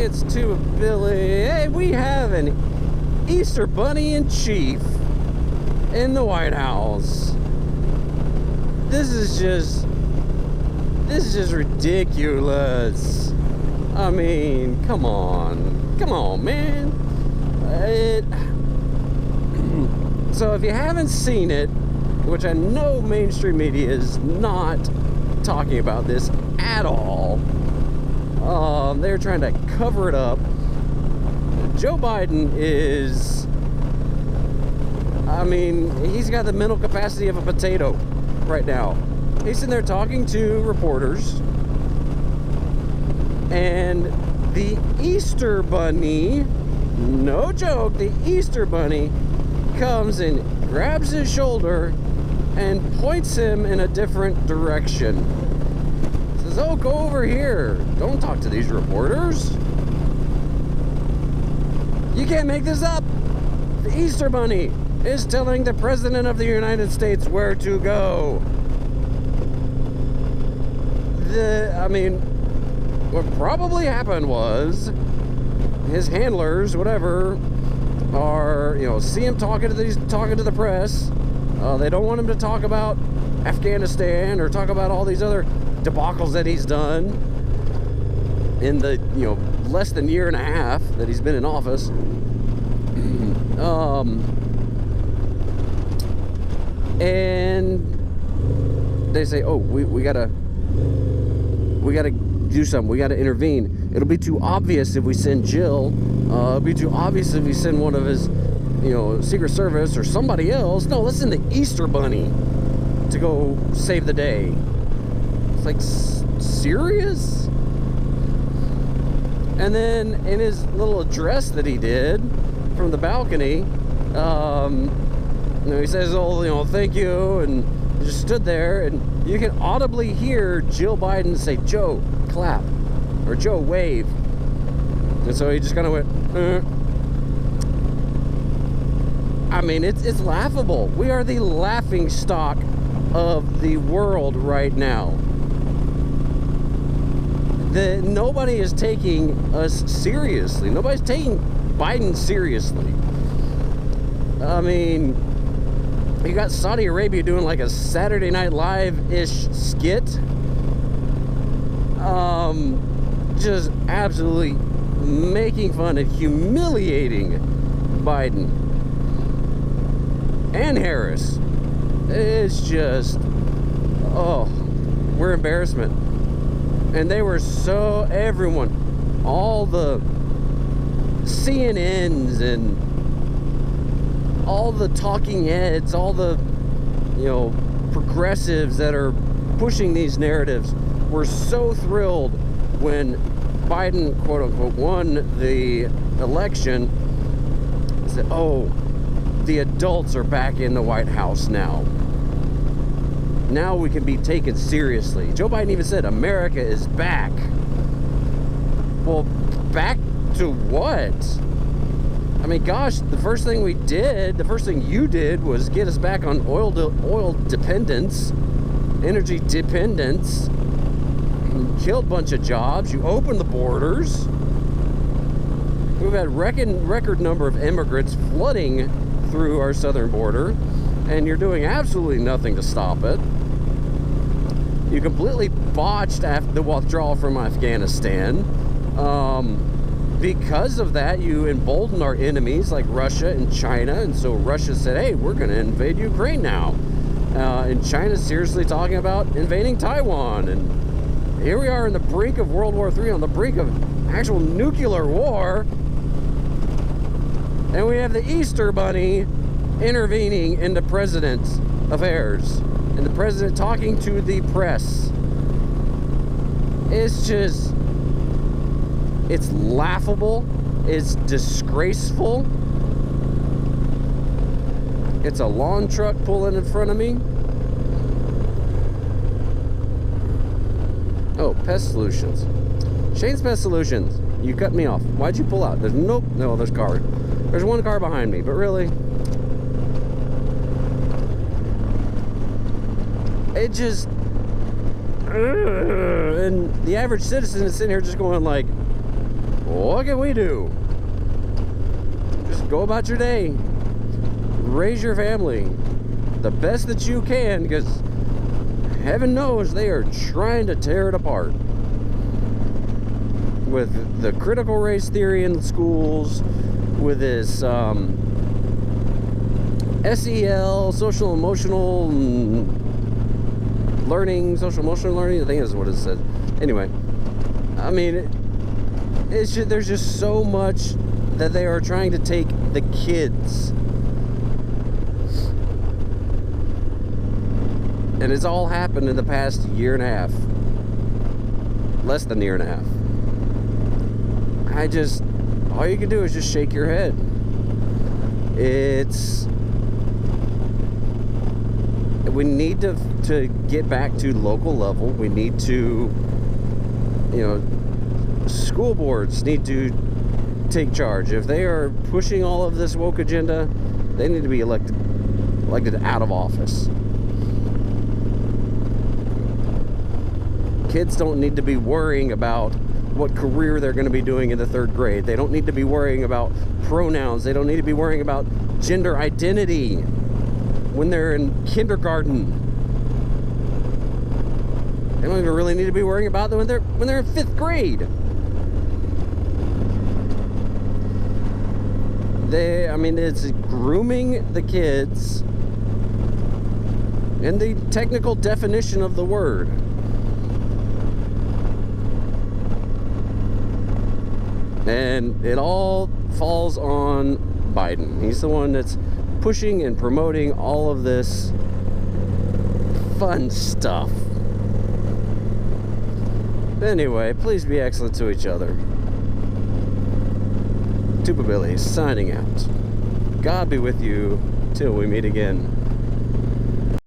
gets to Billy. Hey, we have an Easter Bunny in chief in the White House. This is just ridiculous. I mean, come on, man. So if you haven't seen it, which I know mainstream media is not talking about this at all, they're trying to cover it up. Joe Biden is, I mean, he's got the mental capacity of a potato right now. He's sitting there talking to reporters, and the Easter Bunny, no joke, the Easter Bunny comes and grabs his shoulder and points him in a different direction. Says, oh, go over here. Don't talk to these reporters. You can't make this up. The Easter Bunny is telling the President of the United States where to go. I mean, what probably happened was his handlers, whatever, are, you know, see him talking to the press. They don't want him to talk about Afghanistan or talk about all these other debacles that he's done in the, you know, less than year and a half that he's been in office. And they say, oh, we gotta do something. We gotta intervene. It'll be too obvious if we send Jill. It'll be too obvious if we send one of his, you know, Secret Service or somebody else. No, let's send the Easter Bunny to go save the day. It's like, serious? And then in his little address that he did from the balcony, you know, he says, oh, you know, thank you, and just stood there, and you can audibly hear Jill Biden say, Joe, clap, or Joe, wave. And so he just kind of went, I mean, it's laughable. We are the laughing stock of the world right now. Nobody is taking us seriously. Nobody's taking Biden seriously. I mean, you got Saudi Arabia doing like a Saturday Night Live-ish skit. Just absolutely making fun and humiliating Biden and Harris. It's just, oh, we're embarrassment. And they were so, everyone, all the CNNs and all the talking heads, all the, you know, progressives that are pushing these narratives were so thrilled when Biden, quote unquote, won the election. Said, oh, the adults are back in the White House now. Now we can be taken seriously. Joe Biden even said, America is back. Well, back to what? I mean, gosh, the first thing you did was get us back on oil dependence, energy dependence. You killed a bunch of jobs. You opened the borders. We've had record number of immigrants flooding through our southern border, and you're doing absolutely nothing to stop it. You completely botched the withdrawal from Afghanistan. Because of that, you emboldened our enemies like Russia and China, and so Russia said, hey, we're going to invade Ukraine now. And China's seriously talking about invading Taiwan, and here we are on the brink of World War III, on the brink of actual nuclear war, and we have the Easter Bunny intervening in the president's affairs, and the president talking to the press. It's just, it's laughable. It's disgraceful. It's a lawn truck pulling in front of me. Oh, Pest Solutions. Shane's Pest Solutions. You cut me off. Why'd you pull out? There's no, there's car. There's one car behind me, but really, it just, and the average citizen is sitting here just going like, what can we do? Just go about your day. Raise your family the best that you can, because heaven knows they are trying to tear it apart. With the critical race theory in schools, with this SEL, social emotional learning, social emotional learning, I think is what it says. Anyway, I mean, it's just, there's just so much that they are trying to take the kids. And it's all happened in the past year and a half. Less than a year and a half. All you can do is just shake your head. We need to get back to local level. We need to, school boards need to take charge. If they are pushing all of this woke agenda, they need to be elected out of office. Kids don't need to be worrying about what career they're going to be doing in the 3rd grade. They don't need to be worrying about pronouns. They don't need to be worrying about gender identity when they're in kindergarten. They don't even really need to be worrying about them when they're in 5th grade. It's grooming the kids in the technical definition of the word. And it all falls on Biden. He's the one that's pushing and promoting all of this fun stuff. Anyway, please be excellent to each other. Tuba Billy signing out. God be with you till we meet again.